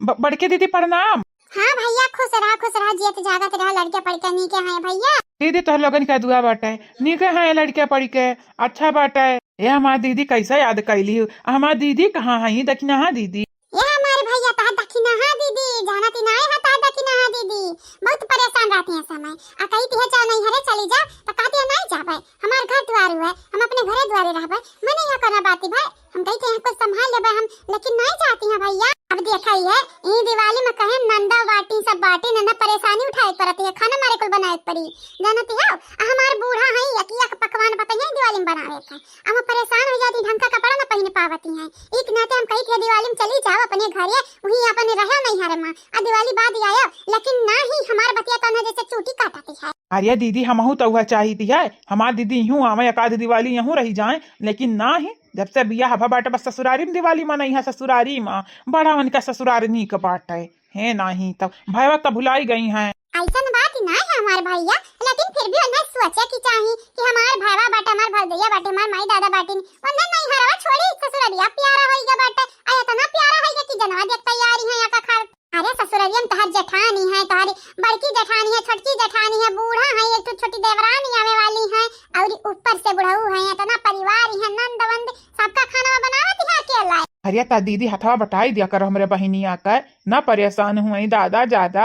बड़के दीदी प्रणाम। हाँ भैया, खुश रहा जियत जागत रहा। लड़के पढ़ के नीके हैं भैया। दीदी तो लोगन का दुआ बाटे, नीके है लड़के पढ़ के, अच्छा बाटे। ये हमार दीदी कैसे याद कैली? हमार दीदी कहाँ है? दक्षिणा हाँ दीदी, ये हमारे भैया ता दक्षिणा हाँ दीदी, जानती ना है ता दक्षिणा हाँ दीदी। बहुत परेशान रहती है समय। आ कही थी चल नहीं हरे चली जा तो कहती है नहीं जा भाई, हमार घर द्वार है, हम अपने घरे द्वारे रह भाई, मैं नहीं करना बाती भाई। हम कहते हैं कुछ संभाल ले हम, लेकिन नहीं चाहती हैं भैया। अब देखा ही है ये दिवाली में कहे नंदा बाटी सब बाटी नंदा परेशानी उठाए करती है, खाना मारे को बनाए पड़ी जानती है। हमार बूढ़ा है यकिया का पकवान बताइए दिवाली में बनावे का, हम परेशान हो जाती, ढंग का कपड़ा न पहन पावती हैं। एक नाते हम कही थे दिवाली में चली जाओ अपने घरे, वही अपने रहे नहीं हरे मां आ दिवाली बाद आयो, लेकिन ना ही हमार बतिया तो जैसे चूटी काटती है। अरे दीदी हमहू तो वह चाहती है, हमार दीदी यूं आवे एकाध दिवाली यूं रही जाए, लेकिन ना ही जब से बिया हवा बाटे बस ससुरारी में दिवाली मनाई है। ससुरारी माँ बड़ा मन का ससुरारी नी का बाटे है नहीं, तब भैया तो भुलाई गई हैं। ऐसा बात ना है हमारे भैया, लेकिन फिर भी उन्हें सोचे की चाहिए कि हमारे भावा बाटे, हमारे भौजैया बाटे, हमारे माई दादा बाटे, उन्हें नहीं हरवा छोड़ी ससुरारिया प्यारा होइगा बाटे। आया तो ना प्यारा होइगा कि जनवा देख तैयारी है या का खा। अरे ससुरारिया में तोहर जेठानी है, तोहरी बड़की जेठानी है, छोटकी जेठानी है, बूढ़ा है, एक तो छोटी देवरानी आवे वाली है, और ऊपर से बुढ़ऊ है, इतना परिवार है, नंद वंद सबका खाना बनावत है अकेला। अरे ता दीदी हथवा बटाई दिया कर हमरे बहिनिया का, ना परेशान हुई दादा ज्यादा।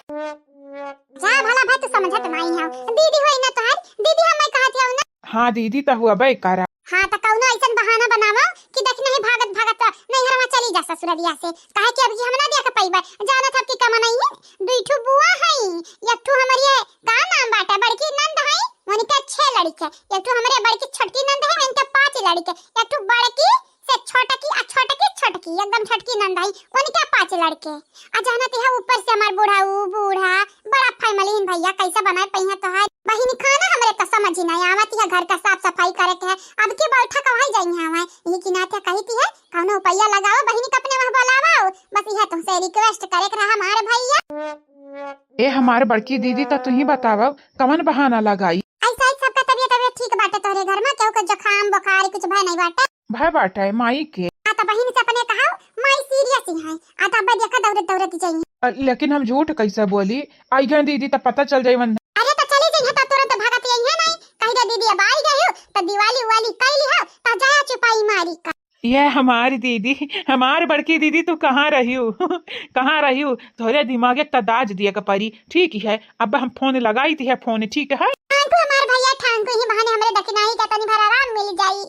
जा भला भाई तू समझत नहीं है, दीदी होई ना तोहर दीदी, हम कहत है ना। हाँ दीदी तो हुआ बे करा। हाँ तो कौनो ऐसा बहाना बनावा कि देख नहीं भागत नहीं हरवा चली जा ससुरलिया से, काहे कि अब जी हम ना देख पाइबा। जाना था कि कमा नहीं है, दुईठू बुआ है, एक ठू हमारी है का नाम बाटा बड़की नंद है, उनके 6 लड़के, एक ठू हमारे बड़की छोटकी नंद है, उनके 5 लड़के, एक ठू बड़की से छोटकी एकदम छोटकी नंद है, उनके 5 लड़के। आ जाना है ऊपर से हमार बूढ़ा बड़ा फैमिली है भैया। कैसे बनाए पहिया तोहार बहिनी खाना हमरे का समझ नहीं आवत है। घर का साफ सफाई करे के है, अब के बैठा कहई जाई है यही की नाते कहती है कौनो उपाय लगाओ बहिनी के अपने वहां बुलाओ, बस यह तुमसे रिक्वेस्ट करे के रहा हमारे भैया। ए हमारे बड़की दीदी तो तू ही बताव कौन बहाना लगाई? ऐसा ही सबका तबीयत ठीक बाटे तोहरे घर में, क्यों के जुकाम बुखार कुछ भय नहीं बाटे? भय बाटे माई के। आता बहिनी से अपने कहा माई सीरियस ही है, आता अब देखा दौड़त जाइए। लेकिन हम झूठ कैसे बोली? आई गए दीदी तो पता चल जाई। अरे तो चले जाइए तो तुरंत भागत यही है नहीं, कहीं दे दीदी अब आई गई हो तो दिवाली वाली कैली हो तो जाया चुपाई मारी का। ये हमारी दीदी, हमार बड़की दीदी तू कहाँ रही हो? कहाँ रही हो? थोड़े दिमागे तदाज दिया का परी। ठीक है अब हम फोन लगाई थी, फोन ठीक है। ठांकू हमार भैया ठांकू ही बहाने हमरे दक्षिणाई का तनी भरा राम मिल जाई।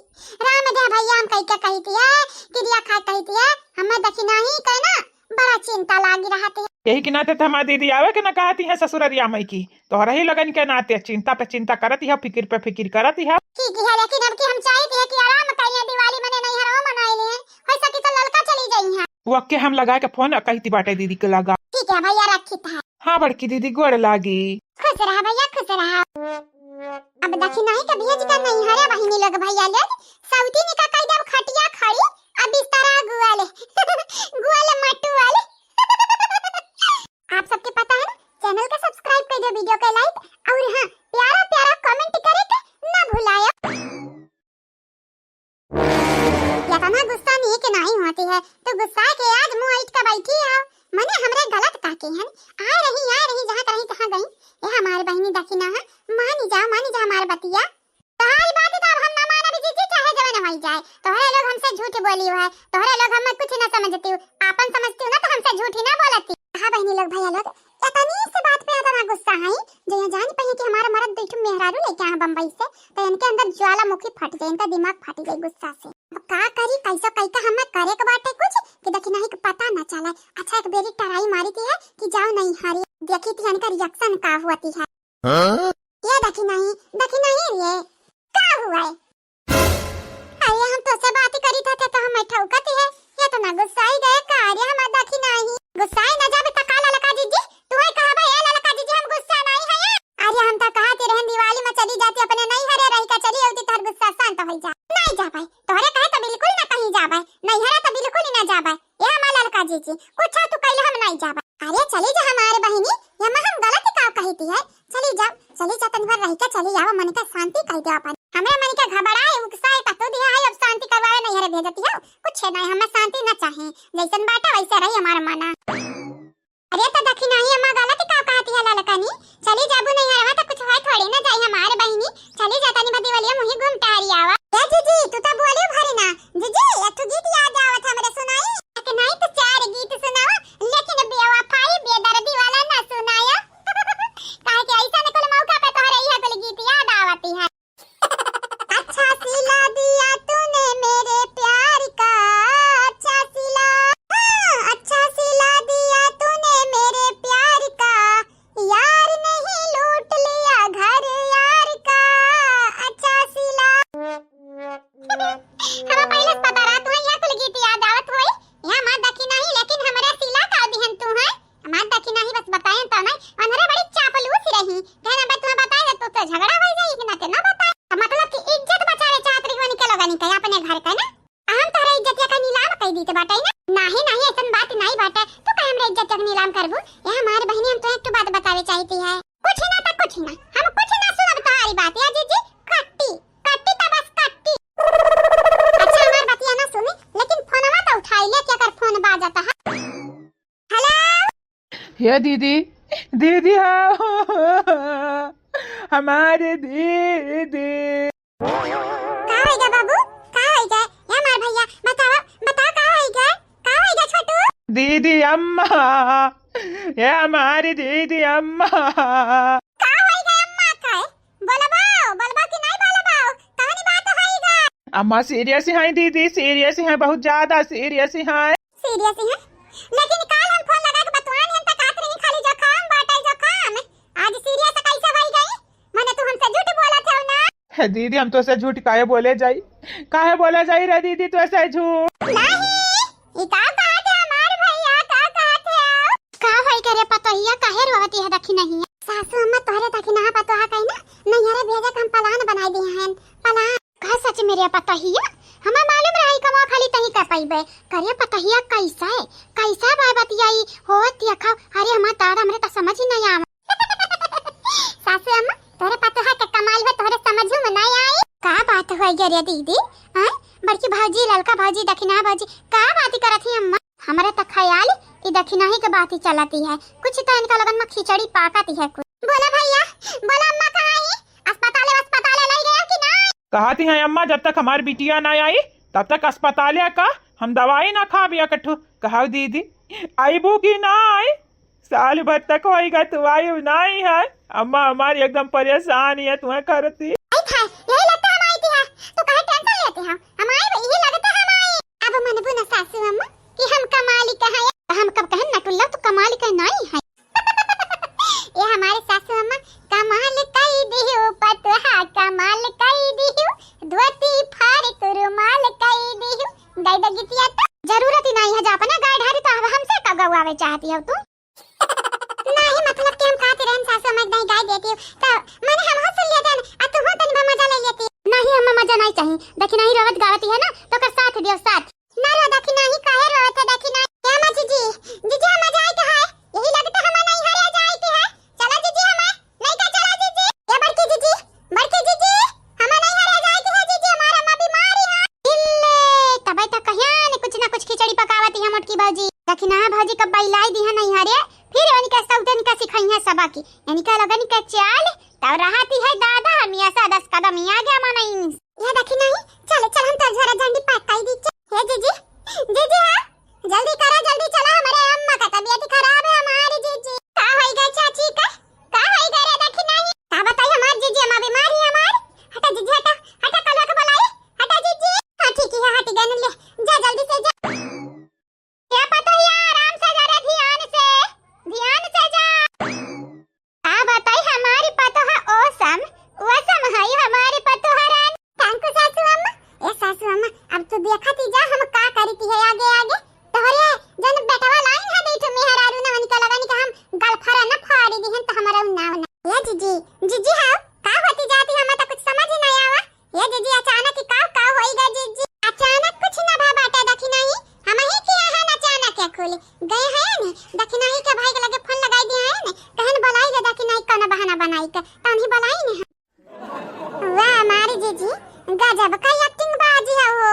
राम दे भैया हम कह के कहती है क्रिया खा कहती है हमें दक्षिणाई का ना बड़ा चिंता लागी रहती है। यही के नाते हमारी दीदी आवे के ना कहती है ससुररिया मई की, तोहरा ही लगन के नाते चिंता पे चिंता करती है, फिक्र पे फिक्र करती है। ठीक है लेकिन अब की हम चाहते हैं कि आराम करिए, दिवाली मने नहीं हरो मनाई ले, हो सके तो लड़का चली जाई है। वो के हम लगा के फोन कहती बाटे दीदी के लगा। ठीक है भैया रखी है। हाँ बड़की दीदी गोड़ लागी। खुश रहा भैया खुश रहा। अब दक्षिणाई का भेज का नहीं हरे बहिनी लोग भैया लोग सौती निका कह दब खटिया खड़ी अब बिस्तर गुआले गुआले मट्टू वाले। आप सबके पता है ना, चैनल को सब्सक्राइब कर दो, वीडियो को लाइक और हां प्यारा प्यारा कमेंट करे के ना भुलायो। या तना गुस्सा नहीं के नहीं होती है तो गुस्सा के आज मुंह ऐठ का बैठी है मने हमरे गलत काके हैं। आ रही जहां कहीं कहां गई ये हमारे बहिनी दक्षिणा है, मानी जा हमारे बतिया। तोहरी बात तो अब हम ना माना भी जी चाहे जवान हो जाए, तोहरे लोग हमसे झूठ बोली है, तोहरे लोग हम कुछ ना समझती हो, आपन समझती हो ना तो हमसे झूठी ना बोलती। हां बहिनी लोग भैया लोग इतनी से बात पे इतना गुस्सा है जो ये जान पाए कि हमारा मर्द बैठो मेहरारू लेके आ बंबई से तो इनके अंदर ज्वालामुखी फट जाए, इनका दिमाग फट जाए गुस्सा से। अब का करी कैसे कह के हमें करे के बाटे कुछ कि दक्षिणाई को पता ना चले। अच्छा एक बेरी टराई मारी थी है कि जाओ नहीं हरी देखी थी इनका रिएक्शन का हुआ थी है। ये दक्षिणाई ये का हुआ है? अरे हम तो से बात करी था तो हम ठौकती है, ये तो ना गुस्सा ही गए का। अरे हम दक्षिणाई गुस्सा ही ना जाबे त काला लका जीजी तू है कहा भाई ए लका जीजी हम गुस्सा नहीं है। अरे हम तो कहते रहन दिवाली में चली जाती अपने नहीं हरे रही का चली होती तार गुस्सा शांत हो जा। नहीं जा भाई तोहरे कहे तो बिल्कुल ना कहीं जा भाई, नहीं हरे तो बिल्कुल ही ना जा भाई। ये हमारा लड़का जीजी कुछ तू कहले हम नहीं जा भाई। अरे चली जा हमारे बहिनी ये हम गलत का कहती है, चली जा तन भर रही के चली जाओ, मन का शांति कह दे अपन। हमें मन के घबराए उकसाए तो दिया है अब शांति करवाए नहीं हरे भेजती है कुछ नहीं, हमें शांति ना चाहे, जैसन बाटा वैसे रही हमारा मना। अरे तो देखी नहीं अम्मा गलत का कहती है ललकनी। चली जाबू नहीं हरवा तो कुछ होय थोड़ी ना जाई हमारे बहिनी। चली जाता नहीं बदी वाली मुही घूम टहरी आवा। ए जीजी तू तो बोली भरी ना। जीजी एक तो गीत याद आवत हमरे सुनाई। कि नहीं तो चार गीत सुनावा लेकिन बेवफाई बेदर्दी वाला ना सुनाया। काहे कि ऐसा ने कोई मौका पे तोहरे इहा कोई गीत याद आवती है। अच्छा सिला दिया तूने मेरे प्यार का अच्छा सिला। अच्छा सिला दिया तूने मेरे प्यार का यार नहीं लूट लिया घर यार का अच्छा सिला। हम पहले पता रहा तू यहाँ कुल गीत याद आवत होई। यहाँ मां दखी नहीं लेकिन हमरे सिला का दिहन तू है। मां दखी नहीं बस बताएं तो नहीं अनरे बड़ी चापलूस रही। कहना बा तू बताए तो झगड़ा हो जाई कि ना के ना बताए। मतलब कि इज्जत बचावे चाहत रही के लोगन के अपने घर का ना। हम तोहरा इज्जत का नीलाम कई दीते बाटे ना। नहीं नहीं ऐसन बात नहीं बाटे। तू कहे हमरे इज्जत का नीलाम करबू। ये हमारे बहनी हम तो एक तो बात बतावे चाहती है। कुछ ना तो कुछ ना हम कुछ ना सुनब तुम्हारी बात या जीजी कट्टी कट्टी तो बस कट्टी। अच्छा हमारी बात ना सुनी लेकिन फोनवा तो उठाई ले क्या कर फोन बाजता है। हेलो ये दीदी दीदी हाँ हमारे दीदी का होइगा बाबू का होइगा या मार भैया बता का होइगा छोटू। दीदी अम्मा ये हमारी दीदी अम्मा का होइगा अम्मा का बोलबा कि नहीं बोलबा कहानी बात होइगा। अम्मा सीरियस है दीदी सीरियस है बहुत ज्यादा सीरियस है। सीरियस है लेकिन काल हम फोन लगा के बतवान हम तक आत नहीं खाली जखाम बाटे जखाम। आज सीरियस कैसे होई गई माने तू हमसे झूठ बोलत है ना। है दीदी हम तो से झूठ काहे बोले जाई रे दीदी तो ऐसे झूठ नहीं ई का कहत है हमार भैया का कहत है। का होई करे पतोहिया काहे रोवती है दखी नहीं। सासू अम्मा तोहरे तक ना पतो है कहीं ना नहीं हरे भेजे हम पलान बनाई दी हैं पलान। कह सच मेरे पतोहिया हमें मालूम रही कमा खाली तही कर पाइबे करे पतोहिया कैसा बाबतियाई होत या खा। अरे हमार तारा हमरे तो समझ ही नहीं आवे। सासू अम्मा तोरे पतो है के कमाल है तोरे समझ में नहीं आई। का बात होई गे रे दीदी हैं बड़की भाजी ललका भाजी दखिना भाजी का बात करत ही अम्मा। हमरे त ख्याल ई दखिना ही के बात ही चलती है कुछ तो इनका लगन में खिचड़ी पाकती है कुछ। बोला भैया बोला अम्मा कहां है अस्पताल ले गया कि नहीं। कहती हैं अम्मा जब तक हमारी बिटिया ना आई तब तक अस्पताल का हम दवाई ना खा बिया कठू। कहा दीदी आईबू की ना आई साल भर तक होएगा तू आई नहीं है। अम्मा हमारी एकदम परेशान है तुम्हें करती यही लगता हम आई थी है तो काहे टेंशन लेते हैं हम आए यही लगता हम आए। अब मन बुना सासू अम्मा कि हम कमाली कहां है हम कब कहन नटुल्ला तो कमाली का नहीं है। ये हमारे सासू अम्मा कमाल कई दियो पतहा कमाल कई दियो धोती फाड़ तुरुमाल कई दियो गाय दगितिया तो जरूरत ही नहीं है जा अपना गाय ढारी तो हमसे का गवावे चाहती हो तू। नहीं मतलब कि हम खाते रहन सासू अम्मा नहीं गाय देती हो तो मैंने हम हो सुन लिया था आ तू हो तनी मजा ले लेती। नहीं हम मजा नहीं चाहिए देखी नहीं रोवत गावती है ना तो कर साथ दियो साथ ना रो देखी नहीं काहे रोवत है देखी नहीं क्या मां जीजी हम मजा आई कहां है यही लगता हम नहीं हरे जाती है। चलो जीजी हमें नहीं का चलो जीजी ये बड़की जीजी हम नहीं हरे जाती है जीजी हमारा मां बीमारी है इल्ले तब तक कहिया ने कुछ ना कुछ खिचड़ी पकावती है मोटकी भाजी देखी ना भाजी कब बैलाई दी है नहीं हरे फिर इनका सौतन का सिखाई है सबा की इनका लगन का चाल तब रहती है दादा हम ऐसा 10 कदम ही आ गया मां नहीं ये देखी नहीं चल हम तो जरा झंडी पकाई दी हे जीजी हां जल्दी करो जल्दी चलो हमारे अम्मा का तबीयत खराब है हमारी जीजी का होई गई चाची का होई गई रे देखी नहीं का बताई हमारी जीजी अम्मा बीमार है हमार। हटा जीजी हटा कल के बुलाई हटा जीजी हां ठीक है हट गन ले जा जल्दी से जा क्या पता है आराम से जरा ध्यान से जा। का बताई हमारी पतो है ओसम है हमारी पतो हरान थैंक यू सासू अम्मा। ए सासू अम्मा अब तो देखती जा हम का करती है आगे तोहरे जन बेटवा लाइन है बैठ में हरारू ना निकल लगा नि हम गलफरा न फाड़ी दी हैं तो हमारा ना ये जीजी हां का होती जाती हमें तो कुछ समझ ही नहीं आवा। ये जीजी अचानक का होईगा जीजी अचानक कुछ ना भा बाटा देखी नहीं हम ही किया है ना अचानक क्या खोले गए हैं ने देखी नहीं के भाई के लगे फोन लगाई दिया है ने कहन बुलाई ले देखी नहीं कौन बहाना बनाई के तो उन्हीं बुलाई ने। वाह हमारी जीजी गजब का एक्टिंग बाजी है वो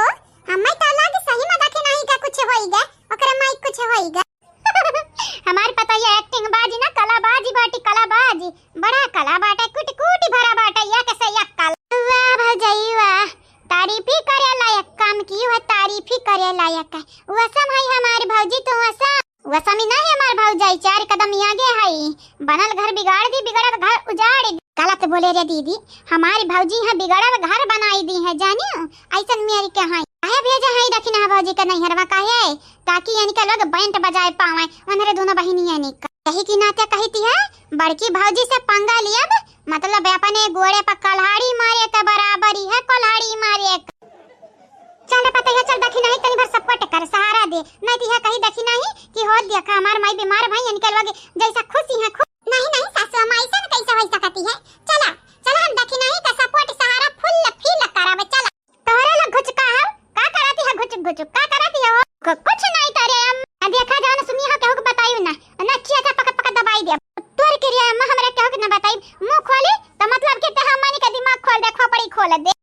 हमें तो लग सही में देखी नहीं का कुछ होईगा ओकरा माई कुछ होईगा। हमारे पता ये तारीफ ही करे लायक है। वसम है हमारी भौजी तो वसम ही नहीं हमार भौजाई 4 कदम आगे है। बनल घर बिगाड़ दी, बिगड़ल घर उजाड़ दी। गलत बोले रे दीदी, हमारी भौजी है बिगड़ल घर बनाई दी है जानियो। ऐसन मेरी के है काहे भेजा है दखिना भौजी का नहीं हरवा काहे, ताकि यानी का लोग बैंड बजाए पावे उनरे दोनों बहिनी यानी का कही की नाते कहती है बड़की भौजी से पंगा लिया मतलब अपने गोड़े पर कल्हाड़ी मारे के बराबर ही है, कल्हाड़ी मारे। चल पता है, चल दखी नहीं तनी भर सपोर्ट कर सहारा दे, नहीं तो कहीं दखी नहीं कि हो देखा हमार माई बीमार भाई निकलवागे जैसा खुशी है नहीं नहीं सासू अम्मा ऐसा कैसे हो सकती है। चला चला हम दखी नहीं का सपोर्ट सहारा फुल फील करावे। चला तोहरे लोग घुचका है का कराती है, घुचक घुचक का कराती है वो कुछ नहीं तारे हम देखा जान सुनी है केहू के बताइयो ना नचिया था पक पक दबाई दे तोर के रे अम्मा हमरा केहू के ना बताई मुंह खोले तो मतलब के ते हमनी का दिमाग खोल दे खोपड़ी खोल दे।